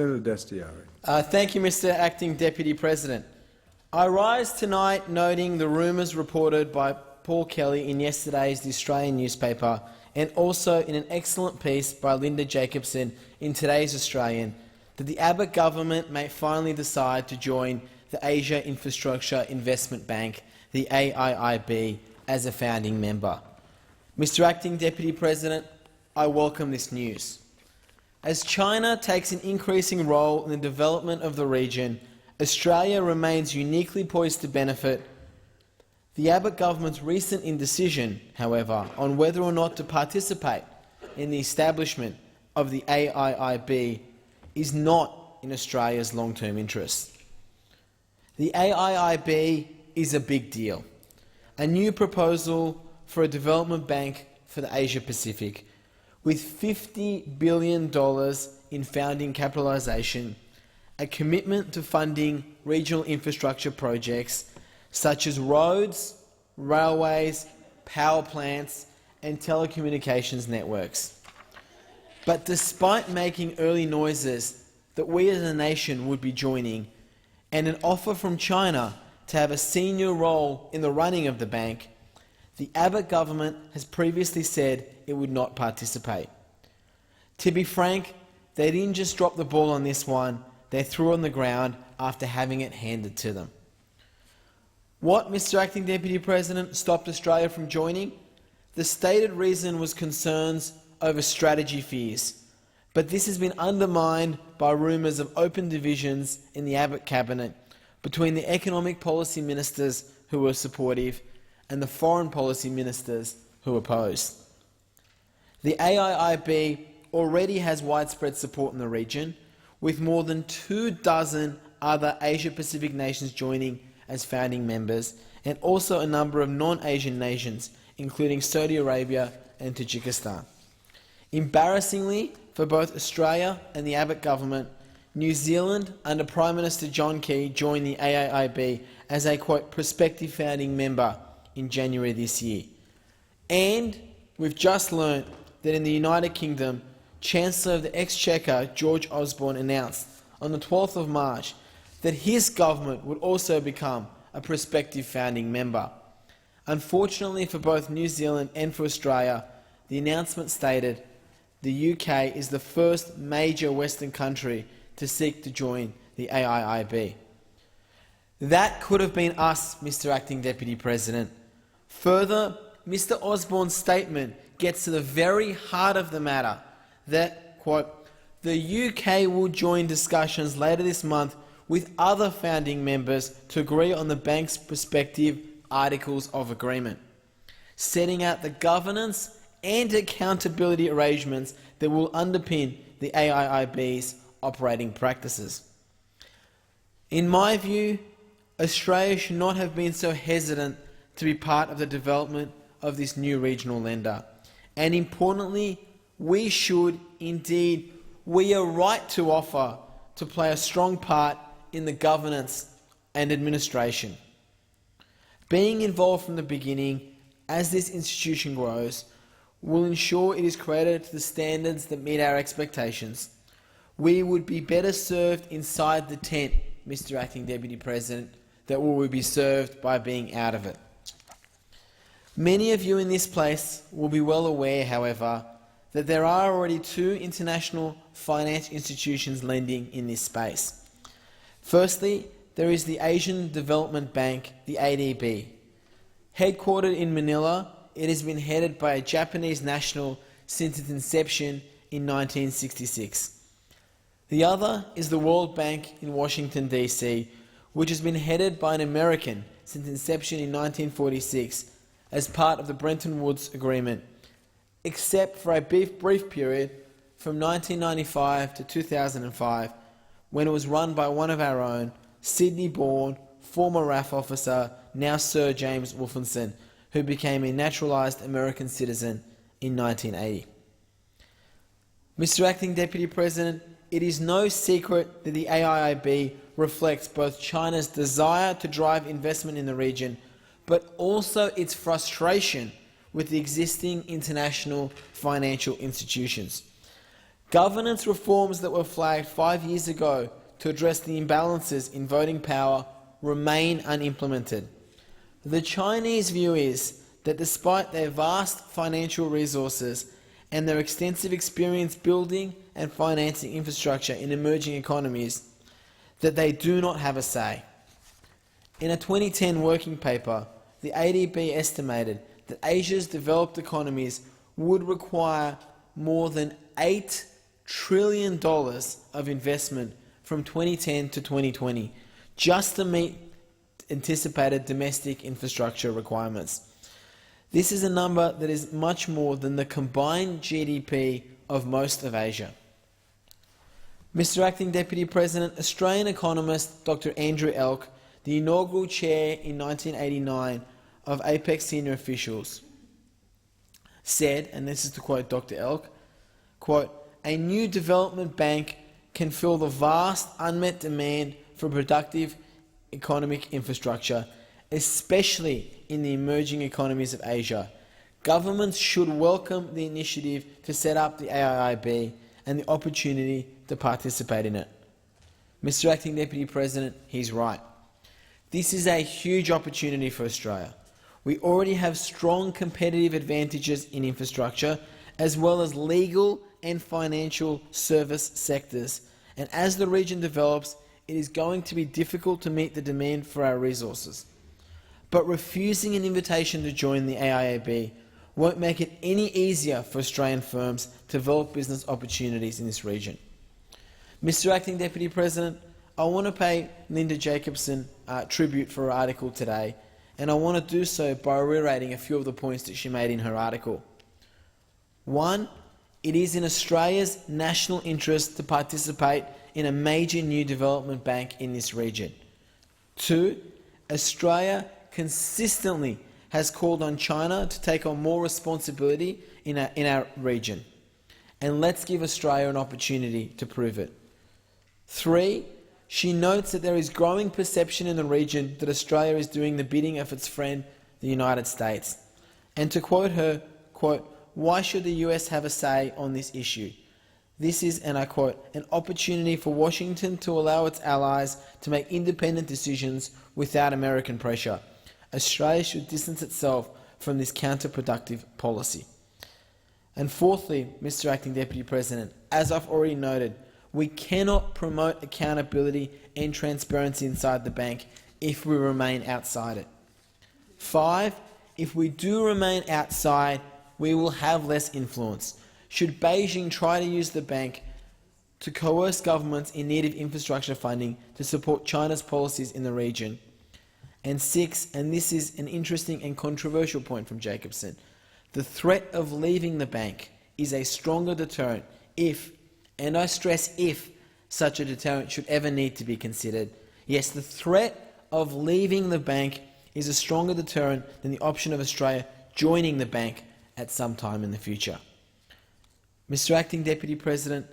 Senator Dastyari. Thank you, Mr. Acting Deputy President. I rise tonight noting the rumours reported by Paul Kelly in yesterday's The Australian newspaper and also in an excellent piece by Linda Jakobson in today's Australian that the Abbott government may finally decide to join the Asia Infrastructure Investment Bank, the AIIB, as a founding member. Mr. Acting Deputy President, I welcome this news. As China takes an increasing role in the development of the region, Australia remains uniquely poised to benefit. The Abbott government's recent indecision, however, on whether or not to participate in the establishment of the AIIB is not in Australia's long-term interest. The AIIB is a big deal, a new proposal for a development bank for the Asia-Pacific, with $50 billion in founding capitalisation, a commitment to funding regional infrastructure projects such as roads, railways, power plants and telecommunications networks. But despite making early noises that we as a nation would be joining, and an offer from China to have a senior role in the running of the bank, the Abbott government has previously said it would not participate. To be frank, they didn't just drop the ball on this one, they threw it on the ground after having it handed to them. What, Mr. Acting Deputy President, stopped Australia from joining? The stated reason was concerns over strategy fears, but this has been undermined by rumours of open divisions in the Abbott cabinet between the economic policy ministers who were supportive and the foreign policy ministers who opposed. The AIIB already has widespread support in the region, with more than 24 other Asia-Pacific nations joining as founding members, and also a number of non-Asian nations, including Saudi Arabia and Tajikistan. Embarrassingly for both Australia and the Abbott government, New Zealand, under Prime Minister John Key, joined the AIIB as a, quote, prospective founding member in January this year. And we've just learnt that in the United Kingdom, Chancellor of the Exchequer, George Osborne, announced on the 12th of March that his government would also become a prospective founding member. Unfortunately for both New Zealand and for Australia, the announcement stated the UK is the first major Western country to seek to join the AIIB. That could have been us, Mr. Acting Deputy President. Further, Mr. Osborne's statement gets to the very heart of the matter, that, quote, the UK will join discussions later this month with other founding members to agree on the bank's prospective Articles of Agreement, setting out the governance and accountability arrangements that will underpin the AIIB's operating practices. In my view, Australia should not have been so hesitant to be part of the development of this new regional lender. And importantly, we should, indeed, we are right to offer to play a strong part in the governance and administration. Being involved from the beginning, as this institution grows, will ensure it is created to the standards that meet our expectations. We would be better served inside the tent, Mr. Acting Deputy President, than we would be served by being out of it. Many of you in this place will be well aware, however, that there are already 2 international finance institutions lending in this space. Firstly, there is the Asian Development Bank, the AIIB. Headquartered in Manila, it has been headed by a Japanese national since its inception in 1966. The other is the World Bank in Washington, D.C., which has been headed by an American since inception in 1946 as part of the Bretton Woods Agreement, except for a brief period from 1995 to 2005, when it was run by one of our own, Sydney-born, former RAF officer, now Sir James Wolfenson, who became a naturalised American citizen in 1980. Mr. Acting Deputy President, it is no secret that the AIIB reflects both China's desire to drive investment in the region, but also its frustration with the existing international financial institutions. Governance reforms that were flagged 5 years ago to address the imbalances in voting power remain unimplemented. The Chinese view is that despite their vast financial resources and their extensive experience building and financing infrastructure in emerging economies, that they do not have a say. In a 2010 working paper, the AIIB estimated that Asia's developed economies would require more than $8 trillion of investment from 2010 to 2020 just to meet anticipated domestic infrastructure requirements. This is a number that is much more than the combined GDP of most of Asia. Mr. Acting Deputy President, Australian economist Dr. Andrew Elk, the inaugural chair in 1989 of APEC senior officials, said, and this is to quote Dr. Elk, quote, "A new development bank can fill the vast unmet demand for productive economic infrastructure, especially in the emerging economies of Asia. Governments should welcome the initiative to set up the AIIB and the opportunity to participate in it." Mr. Acting Deputy President, he's right. This is a huge opportunity for Australia. We already have strong competitive advantages in infrastructure, as well as legal and financial service sectors, and as the region develops, it is going to be difficult to meet the demand for our resources. But refusing an invitation to join the AIIB won't make it any easier for Australian firms to develop business opportunities in this region. Mr. Acting Deputy President, I want to pay Linda Jakobson tribute for her article today, and I want to do so by reiterating a few of the points that she made in her article. 1. It is in Australia's national interest to participate in a major new development bank in this region. 2. Australia consistently has called on China to take on more responsibility in our region, and let's give Australia an opportunity to prove it. 3. She notes that there is growing perception in the region that Australia is doing the bidding of its friend, the United States. And to quote her, quote, "Why should the US have a say on this issue? This is," and I quote, "an opportunity for Washington to allow its allies to make independent decisions without American pressure. Australia should distance itself from this counterproductive policy." And fourthly, Mr. Acting Deputy President, as I've already noted, we cannot promote accountability and transparency inside the bank if we remain outside it. 5. If we do remain outside, we will have less influence. Should Beijing try to use the bank to coerce governments in need of infrastructure funding to support China's policies in the region. And 6, and this is an interesting and controversial point from Jakobson, the threat of leaving the bank is a stronger deterrent if, and I stress if, such a deterrent should ever need to be considered. Yes, the threat of leaving the bank is a stronger deterrent than the option of Australia joining the bank at some time in the future. Mr. Acting Deputy President,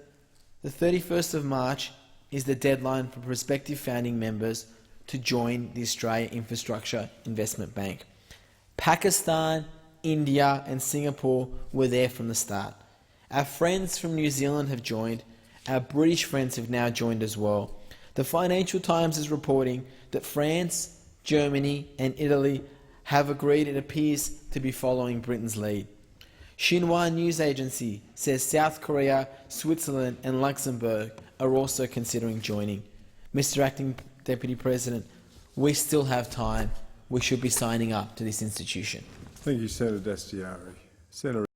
the 31st of March is the deadline for prospective founding members to join the Australia Infrastructure Investment Bank. Pakistan, India and Singapore were there from the start. Our friends from New Zealand have joined. Our British friends have now joined as well. The Financial Times is reporting that France, Germany and Italy have agreed, it appears, to be following Britain's lead. Xinhua News Agency says South Korea, Switzerland and Luxembourg are also considering joining. Mr. Acting Deputy President, we still have time. We should be signing up to this institution. Thank you, Senator Dastyari. Senator